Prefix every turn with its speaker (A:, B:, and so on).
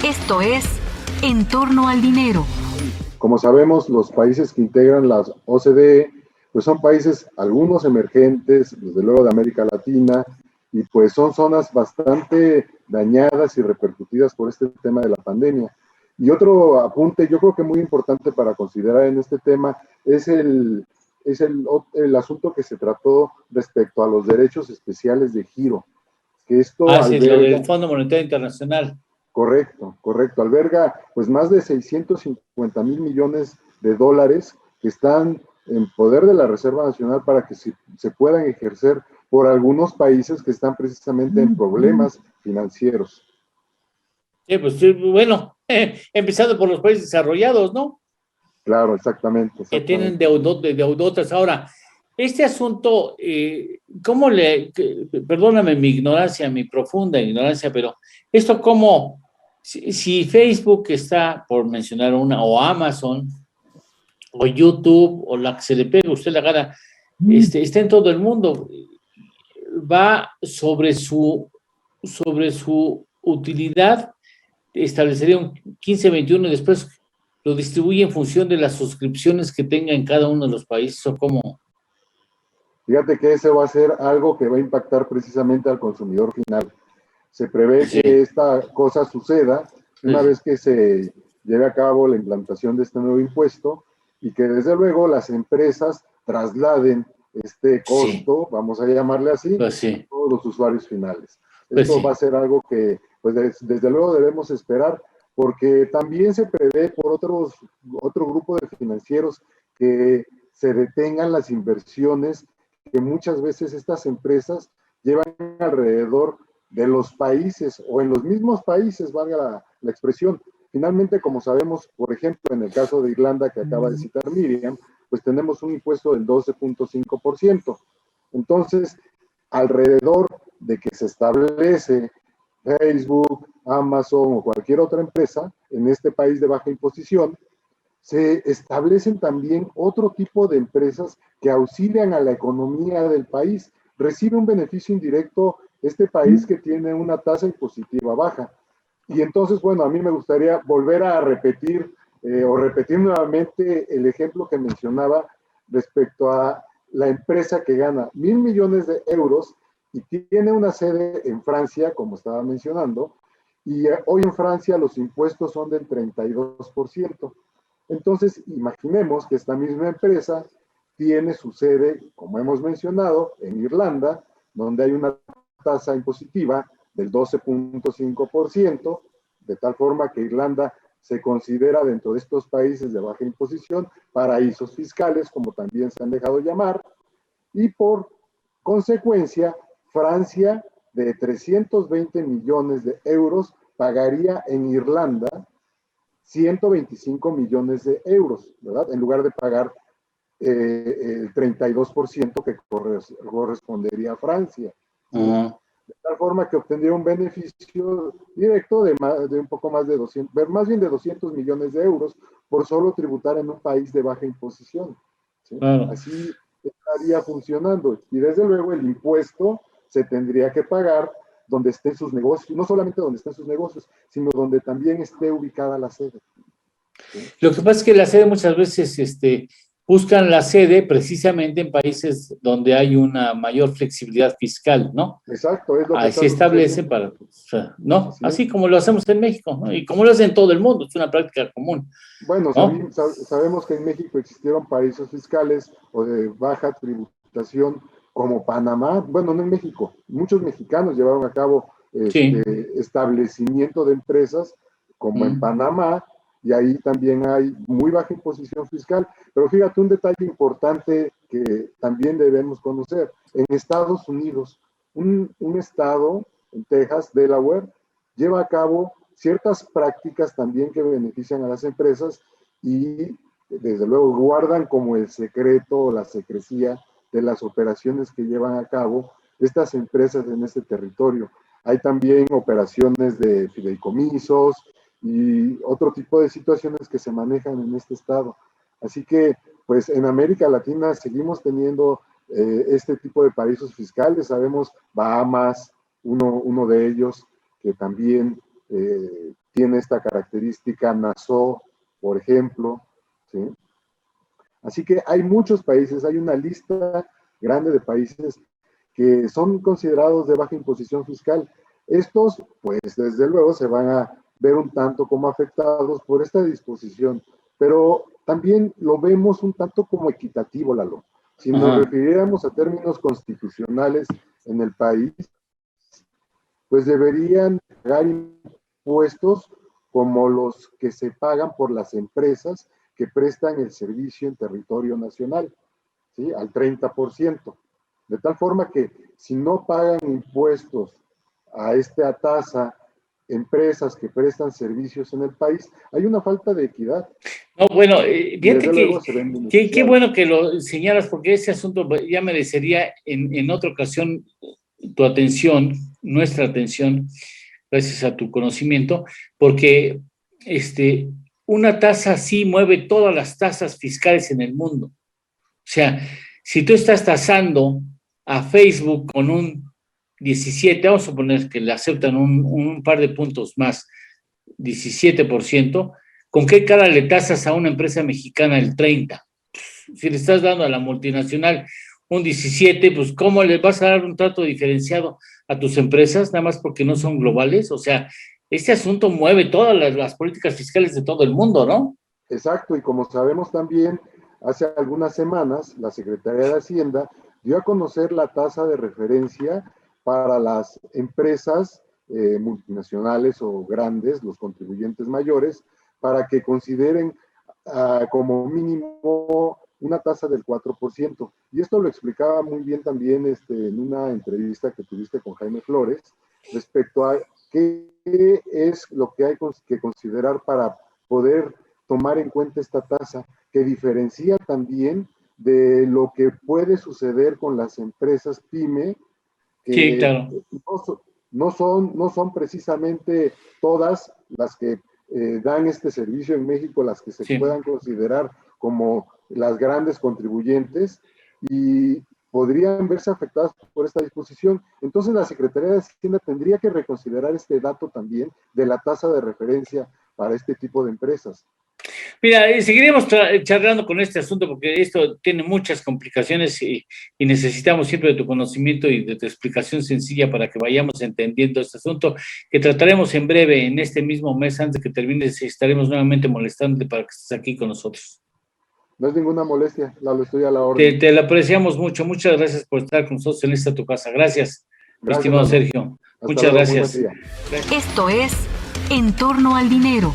A: Esto es En torno al dinero.
B: Como sabemos, los países que integran la OCDE, pues son países, algunos emergentes, desde luego de América Latina, y pues son zonas bastante dañadas y repercutidas por este tema de la pandemia. Y otro apunte, yo creo que muy importante para considerar en este tema, es el asunto que se trató respecto a los derechos especiales de giro, que esto
C: Sí, lo
B: alberga.
C: del Fondo Monetario Internacional.
B: Correcto, correcto. Alberga pues más de 650 mil millones de dólares que están en poder de la Reserva Nacional para que se puedan ejercer por algunos países que están precisamente en problemas financieros.
C: Sí, pues bueno, empezando por los países desarrollados, ¿no?
B: Claro, exactamente.
C: Que tienen deudotas. Ahora, este asunto, perdóname mi ignorancia, mi profunda ignorancia, pero esto cómo, si Facebook está, por mencionar una, o Amazon, o YouTube, o la que se le pegue a usted la gana, está en todo el mundo, va sobre su utilidad, establecería un 15-21 y después lo distribuye en función de las suscripciones que tenga en cada uno de los países, o cómo.
B: Fíjate que ese va a ser algo que va a impactar precisamente al consumidor final. Se prevé que esta cosa suceda una vez que se lleve a cabo la implantación de este nuevo impuesto y que desde luego las empresas trasladen este costo, vamos a llamarle así, a todos los usuarios finales. Esto va a ser algo que pues desde luego debemos esperar, porque también se prevé por otro grupo de financieros que se detengan las inversiones que muchas veces estas empresas llevan alrededor de los países o en los mismos países, valga la expresión. Finalmente, como sabemos, por ejemplo, en el caso de Irlanda que acaba de citar Miriam, pues tenemos un impuesto del 12.5%. Entonces, alrededor de que se establece Facebook, Amazon o cualquier otra empresa en este país de baja imposición, se establecen también otro tipo de empresas que auxilian a la economía del país. Recibe un beneficio indirecto este país que tiene una tasa impositiva baja. Y entonces, bueno, a mí me gustaría volver a repetir o repetir nuevamente el ejemplo que mencionaba respecto a la empresa que gana 1,000 millones de euros y tiene una sede en Francia, como estaba mencionando, y hoy en Francia los impuestos son del 32%. Entonces, imaginemos que esta misma empresa tiene su sede, como hemos mencionado, en Irlanda, donde hay una tasa impositiva del 12.5%, de tal forma que Irlanda se considera dentro de estos países de baja imposición paraísos fiscales, como también se han dejado llamar, y por consecuencia, Francia, de 320 millones de euros, pagaría en Irlanda 125 millones de euros, ¿verdad? En lugar de pagar el 32% que correspondería a Francia. ¿Sí? De tal forma que obtendría un beneficio directo de un poco más de 200, más bien de 200 millones de euros por solo tributar en un país de baja imposición. ¿Sí? Así estaría funcionando. Y desde luego el impuesto se tendría que pagar donde estén sus negocios, no solamente donde estén sus negocios, sino donde también esté ubicada la sede.
C: ¿Sí? Lo que pasa es que la sede muchas veces buscan la sede precisamente en países donde hay una mayor flexibilidad fiscal, ¿no?
B: Exacto, es lo que
C: ahí se establece para, ¿no? Así como lo hacemos en México, ¿no? Y como lo hacen en todo el mundo, es una práctica común.
B: Bueno, ¿no? Sabemos que en México existieron paraísos fiscales o de baja tributación como Panamá, bueno, no en México, muchos mexicanos llevaron a cabo establecimiento de empresas como en Panamá, y ahí también hay muy baja imposición fiscal, pero fíjate un detalle importante que también debemos conocer. En Estados Unidos, un estado, en Texas, Delaware, lleva a cabo ciertas prácticas también que benefician a las empresas y desde luego guardan como el secreto o la secrecía de las operaciones que llevan a cabo estas empresas en este territorio. Hay también operaciones de fideicomisos y otro tipo de situaciones que se manejan en este estado. Así que, pues en América Latina seguimos teniendo este tipo de paraísos fiscales. Sabemos Bahamas, uno de ellos, que también tiene esta característica, Nassau, por ejemplo, ¿sí? Así que hay muchos países, hay una lista grande de países que son considerados de baja imposición fiscal. Estos, pues desde luego, se van a ver un tanto como afectados por esta disposición, pero también lo vemos un tanto como equitativo, Lalo. Si nos refiriéramos a términos constitucionales en el país, pues deberían pagar impuestos como los que se pagan por las empresas que prestan el servicio en territorio nacional, ¿sí? Al 30%. De tal forma que si no pagan impuestos a esta tasa empresas que prestan servicios en el país, hay una falta de equidad.
C: No, bueno, fíjate qué bueno que lo señalas, porque ese asunto ya merecería en otra ocasión tu atención, nuestra atención, gracias a tu conocimiento, porque una tasa así mueve todas las tasas fiscales en el mundo. O sea, si tú estás tasando a Facebook con un 17, vamos a suponer que le aceptan un par de puntos más, 17%, ¿con qué cara le tasas a una empresa mexicana el 30%? Si le estás dando a la multinacional un 17%, pues ¿cómo le vas a dar un trato diferenciado a tus empresas, nada más porque no son globales? O sea, este asunto mueve todas las políticas fiscales de todo el mundo, ¿no?
B: Exacto, y como sabemos también, hace algunas semanas la Secretaría de Hacienda dio a conocer la tasa de referencia para las empresas multinacionales o grandes, los contribuyentes mayores, para que consideren como mínimo una tasa del 4%. Y esto lo explicaba muy bien también en una entrevista que tuviste con Jaime Flores, respecto a qué es lo que hay que considerar para poder tomar en cuenta esta tasa, que diferencia también de lo que puede suceder con las empresas PYME, que
C: sí, claro.
B: no son precisamente todas las que dan este servicio en México, las que se puedan considerar como las grandes contribuyentes, y podrían verse afectadas por esta disposición. Entonces la Secretaría de Hacienda tendría que reconsiderar este dato también de la tasa de referencia para este tipo de empresas.
C: Mira, seguiremos charlando con este asunto porque esto tiene muchas complicaciones y necesitamos siempre de tu conocimiento y de tu explicación sencilla para que vayamos entendiendo este asunto, que trataremos en breve, en este mismo mes, antes de que termines, estaremos nuevamente molestándote para que estés aquí con nosotros.
B: No es ninguna molestia, Lalo, estoy a la orden.
C: Te lo apreciamos mucho, muchas gracias por estar con nosotros en esta tu casa. Gracias, estimado Sergio. Muchas gracias.
A: Esto es En Torno al Dinero.